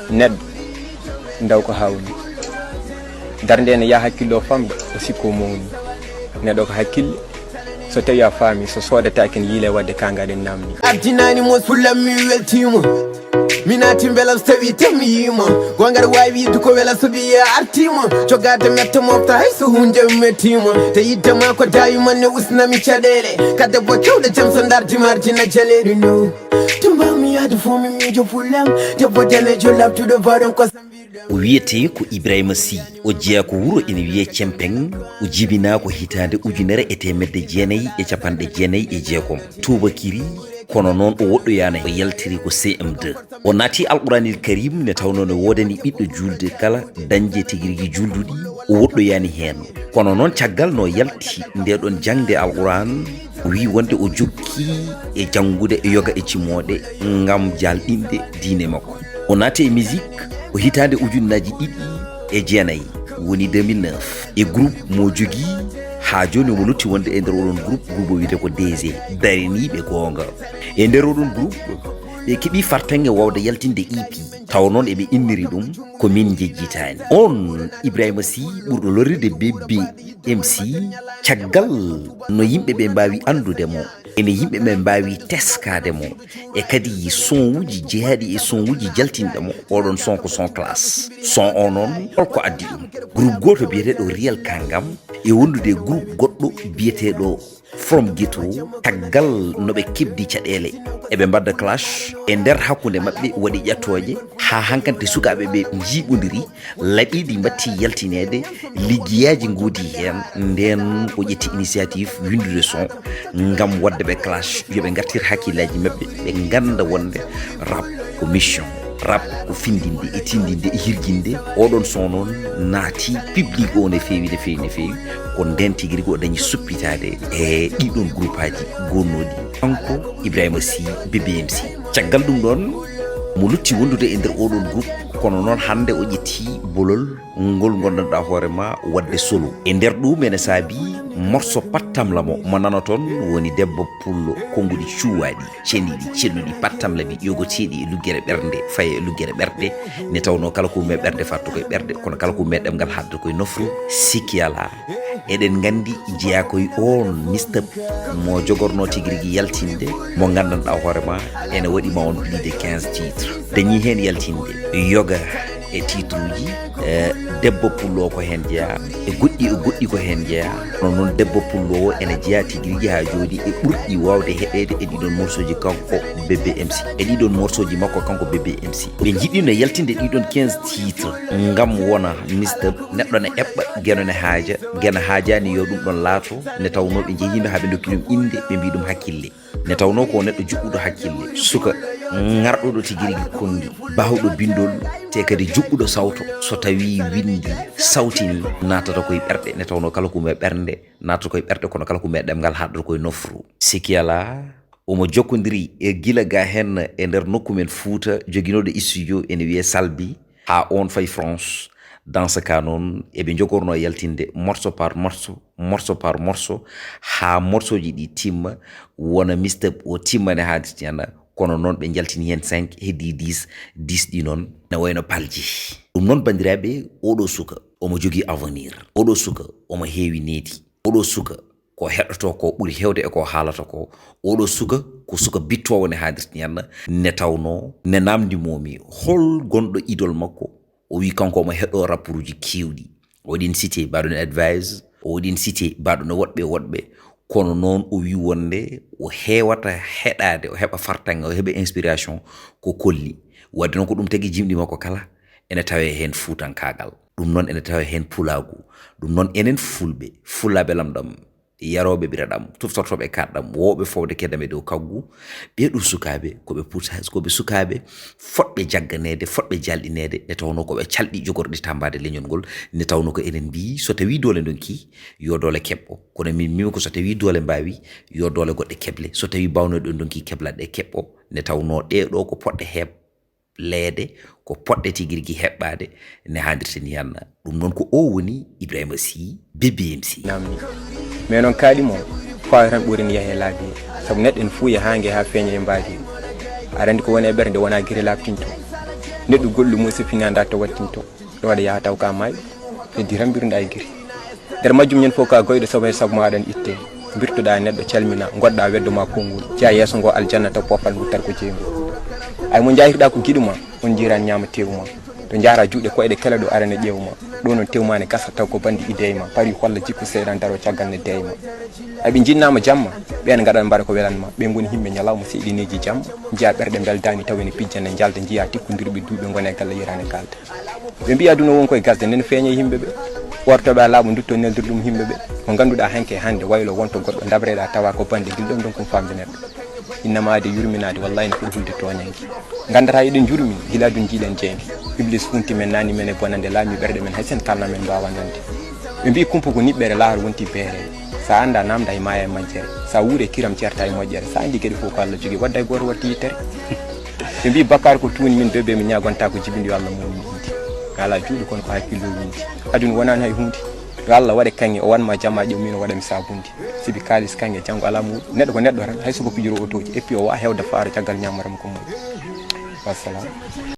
ned ndaw ko hawni darnde ne ya hakkillo famde o sikko mawni neɗo ko hakkille so tawi a faami so sodata ken yiile wadde kangaɗen namni artinani mo fullam mi weltima minati beela so tawi temmi yima gongal wawi wiide ko wela so wiye artima jogade metta mofta hay so hunde mettima te yiddema ko dawi man ne usnami caɗele kadde bo kewɗe jam so dardi marjina jaleeri no tumbami yaade fo mi miijo fullam debbo danejo labtuɗo baɗon ko o wiyete ko Ibrahima Sy o jeeya ko wuro ina wiye Cempeng o jibina ko hitande ujunere e temedde jeenayi e capanɗe jeenayi e jeegom Toubakiri kono noon o woɗɗoyana o yaltiri ko CM2 o naati alquranil karim ne tawno ne wodani ɓiɗɗo julde kala dañje tiguirigui julduɗi o woɗɗoyani hen kono noon caggal no yalti ndeɗon jangde alquran o wi wonde o jokki e janggude e yoga e cimmoɗe ngam jalɗinde diine makko o naati e musique o hitande ujunnaji ɗiɗi e jeenayi woni 2009 e groupe mo jogui ha joni mo lutti wonde e nder oɗon groupe o wiyete ko DG dariniɓe gonga e nder oɗon groupe ɓe keeɓi fartange wawde yaltinde EP taw noon eɓe inniri ɗum ko min jejjitani on Ibrahima Sy ɓurɗo lorride BBMC caggal no yimɓeɓe mbawi andudemo ene yimɓeɓe mbawi teskademo e kadi son uji jeeyaɗi e son uji jaltinɗemo oɗon son ko son classe son o noon holko addi ɗum groupe goto biyeteɗo Real Kangam e wondude groupe goɗɗo biyeteɗo From Ghetto taggal noɓe kebdi caɗele eɓe mbadda clash e nder hakkude maɓɓe waɗi ƴattoje ha hankante sukaɓe ɓe jiɓodiri laaɓiɗi mbatti yaltinede liggiyaji goodi hen nden o ƴetti initiative windude son ngam wadde ɓe clash yoɓe gartir hakkillaji maɓɓe ɓe ganda wonde rap ko mission rap ko findinde e tindinde e hirjinde oɗon son noon naati public o ne feewi ne feewi ne feewi ko nden tigui rigui o dañi suppitade e ɗiɗon groupe aji gonnoɗi kanko Ibrahima Sy BBMC caggal ɗum ɗon mo lutti wondude e nder oɗon groupe kono noon hande o ƴetti bolol ngol gondanɗa hoorema wadde solo e nder ɗum ene saabi morceau pattamla mo nana toon woni debbo pullo konguɗi cuwaɗi ceniɗi celluɗi pattamla mi yogoteɗi e luggere ɓerde faye e luggere ɓerde ne tawno kala ko me ɓerde fatto koye ɓerde kono kala ko meɗem ngal hadde koye nofru sikki ala eɗen gandi jeeya koye on mistep mo jogorno tigui rigui yaltinde mo gandanɗa hoorema ene waɗima on plus de 15 titres dañi hen yaltinde yoga e titre uji debbo pullo ko hen jeeya e goɗɗi ko hen jeeya non noon debbo pullo ene jeeya tigui rigui ha joni e ɓurɗi wawde heɗede e ɗiɗon morceau ji kanko BBMC e ɗiɗon morceau ji makko kanko BBMC ɓe jiɗino yaltinde ɗiɗon 15 titres ngam wona mistep neɗɗo ne eɓɓa gueno ne haaja guena haajani yo ɗum ɗon laato ne tawno ɓe jeeyino haaɓe dokki ɗum inde ɓe mbi ɗum hakkille ne tawno ko neɗɗo juɓɓuɗo hakkille suka ngarɗoɗo tigui rigui konndi bawɗo bindol te kadi juɓɓuɗo sawto so tawi windi sawtini natata koye ɓerɗe ne tawno kala ko me ɓernde natata koye ɓerɗe kono kala ko me ɗemgal haɗata koye nofru sikki ala omo jokkodiri e gila ga hen e nder nokku men Fouta joguinoɗo studio ene wiye Salbi ha on fayi France dans ce cas noon eɓe jogorno yaltinde morceau par morceau ha morceau ji ɗi timma wona mistep o timmane haaditiyana kono noon ɓe jaltini hen 5 heddi 10 ɗi noon ne wayno palji ɗum noon bandiraɓe oɗo suka omo jogui avenir oɗo suka omo heewi needi oɗo suka ko heɗoto ko ɓuuri hewde e ko haalata ko oɗo suka ko suka bittowo ne haadirtiyanna ne tawno ne namdimomi hol gonɗo idol makko o wi kanko omo heɗo rapport uji kewɗi oɗin cité baɗo ne advise oɗin cité baɗo ne woɗɓe kono noon o wi wonde o heewata heɗade o heɓa fartange o heɓa inspiration ko kolli wadde noon ko ɗum tagi jimɗi makko kala ene tawe hen fuutankagal ɗum noon ene tawe hen pulagu ɗum noon enen fullaɓe lamɗam yaroɓe ɓiraɗam tuftortoɓe kaɗɗam woɓe fowde kedam e dow kaggu ɓeɗo sukaɓe koɓe sukaɓe fotɓe jagganede fotɓe jalɗinede ne tawno koɓe calɗi jogorɗi tambade leñol ngol ne tawno ko enen mbi so tawi doole donki yo doole keɓɓo kono min mimi ko so tawi doole mbawi yo doole goɗɗe keble so tawi bawnoɗo donki keblaɗe keɓɓo ne tawno ɗeɗo ko poɗɗe heɓ leede ko poɗɗe tigui rigui heɓɓade ne handirta ni yanna ɗum noon ko o woni Ibrahima Sy BBMC mais noon kaalimo fawa tan ɓuurini yahe laabi sabu neɗɗo en fuu yahangue ha feeña e mbaadi aɗa andi ko woni e ɓerde wona guiri labtinto neɗɗo gollum mo so finanda to wattinto ɗo waɗa yaha taw ka maayi heddi rambirnda e giri nder majjum ñen fof ka goyɗo sobo sabu maɗa itte birtuɗa neɗɗo calmina goɗɗa weddo ma kongol jeeya yeeso ngo aljanna taw pofal wuttar ko jeeygo ay mo jahirɗa ko giɗuma on jiran ñama tewma to jara juuɗe koyɗe kala ɗo arane ƴewma ɗo non tewma ne gasa taw ko bandi ideyma pari holla jikku seeɗan daro caggal ne deyma aɓe jinnama jamma ɓen gaɗan mbaɗa ko welanma ɓe goni himɓe ñalawma seeɗineji jamma jiya ɓerɗe beldani taw ene pijjane jalde jiya tikkodirɓe duuɓe gone galle yirane kalda ɓe mbiya aduna won koye gasde nden feeñe yimɓeɓe wortoɓe a laaɓa dutto neldir ɗum yimɓeɓe mo ganduɗa hanke hande waylo wonto goɗɗo dabreɗa tawa ko bande dilɗon ɗon kum famde neɗɗo innamade yurminade wallahi ne ɓuuri hulde toñanki gandata eɗen jurmi gila ɗum jiiɗen jeengi iblis funti men nani men e bonande laami ɓerɗe men haysen kalna men mbawa nande ɓe mbi kumpa ko niɓɓere laaro wonti beere sa anda namda e maya e majjere sa wuure kiram certa e moƴƴere sa andi gueɗe fof ko Allah jogui wadda e goto watti yittere ɓe mbi bakkar ko tuuni min bebe mi ñagonta ko jibindi yo Allah mum indi ala juuɗe kono ko hakkillo windi aduna wonani hay hunde yo Allah waɗe kange o wanma jamma ƴew min o waɗami sabundi sibi kalis kange janggo ala muɗum neɗɗo ko neɗɗo tan hay soko pijoro otoji et puis o wawa hewde faaro caggal ñamaram ko muɗum wassalam